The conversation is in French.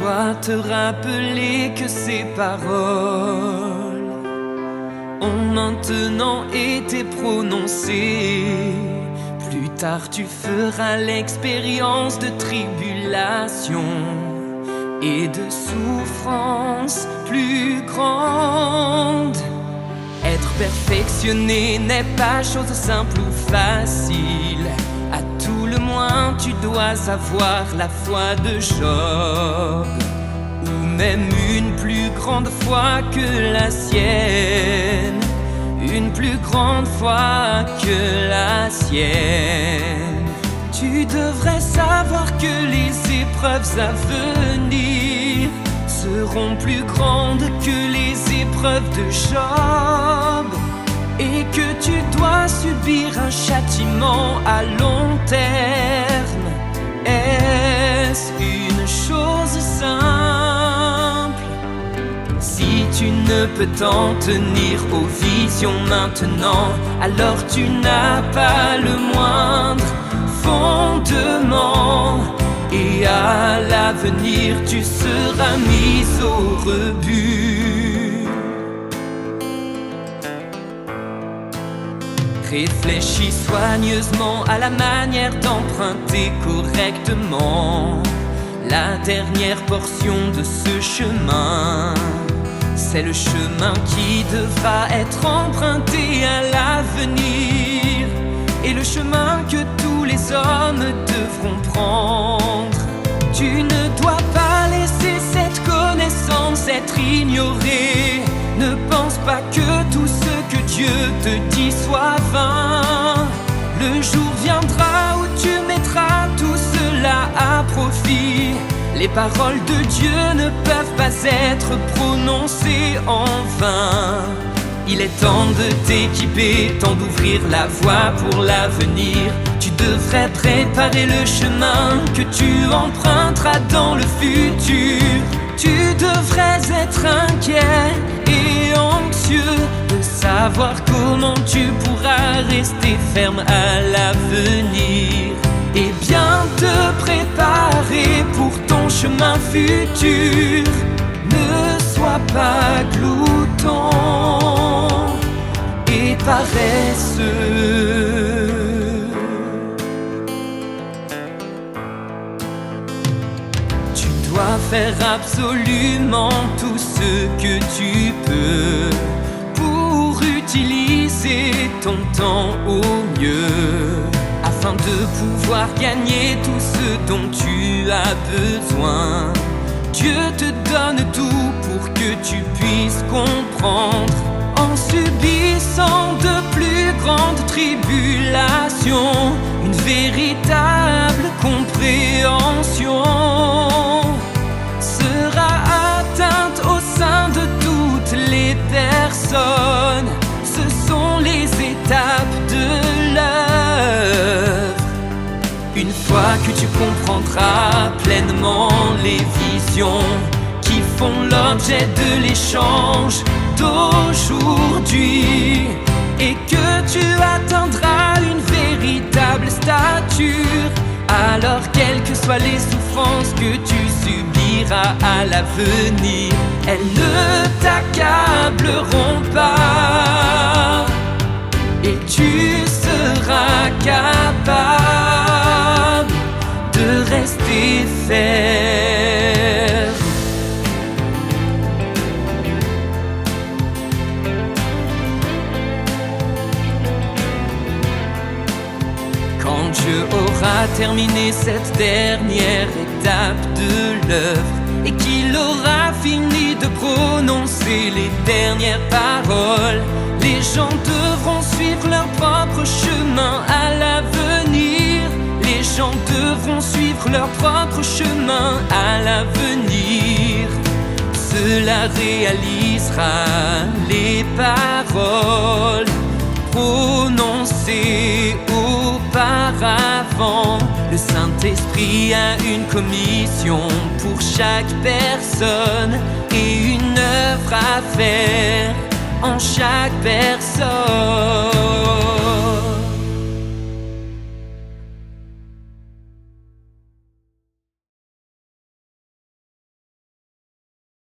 dois te rappeler que ces paroles ont maintenant été prononcées. Plus tard tu feras l'expérience de tribulation et de souffrance plus grande. Être perfectionné n'est pas chose simple ou facile. À tout le moins tu dois avoir la foi de Job, ou même une plus grande foi que la sienne, une plus grande foi que la sienne. Tu devrais savoir que les épreuves à venir seront plus grandes que les épreuves de Job, et que tu dois subir un châtiment à long terme. Est-ce une chose simple? Si tu ne peux t'en tenir aux visions maintenant, alors tu n'as pas le moindre fondement, et à l'avenir tu seras mis au rebut. Réfléchis soigneusement à la manière d'emprunter correctement la dernière portion de ce chemin. C'est le chemin qui devra être emprunté à l'avenir, et le chemin que tous les hommes devront prendre. Tu ne dois pas laisser cette connaissance être ignorée. Ne pense pas que tout ce que Dieu te dit soit vain. Le jour viendra où tu mettras tout cela à profit. Les paroles de Dieu ne peuvent pas être prononcées en vain. Il est temps de t'équiper, temps d'ouvrir la voie pour l'avenir. Tu devrais préparer le chemin que tu emprunteras dans le futur. Tu devrais être inquiet et anxieux de savoir comment tu pourras rester ferme à l'avenir et bien te préparer pour ton chemin futur. Ne sois pas glouton et paresseux. Tu dois faire absolument tout ce que tu peux pour utiliser ton temps au mieux, afin de pouvoir gagner tout ce dont tu as besoin. Dieu te donne tout pour que tu puisses comprendre. En subissant de plus grandes tribulations, une véritable compréhension sera atteinte au sein de toutes les personnes. Ce sont les étapes de l'œuvre. Une fois que tu comprendras pleinement les visions qui font l'objet de l'échange d'aujourd'hui, et que tu atteindras une véritable stature, alors quelles que soient les souffrances que tu subiras à l'avenir, elles ne t'accableront pas, et tu seras capable de rester ferme. Quand Dieu aura terminé cette dernière étape de l'œuvre et qu'il aura fini de prononcer les dernières paroles, les gens devront suivre leur propre chemin à l'avenir. Les gens devront suivre leur propre chemin à l'avenir. Cela réalisera les paroles prononcées auparavant. Le Saint-Esprit a une commission pour chaque personne et une œuvre à faire en chaque personne.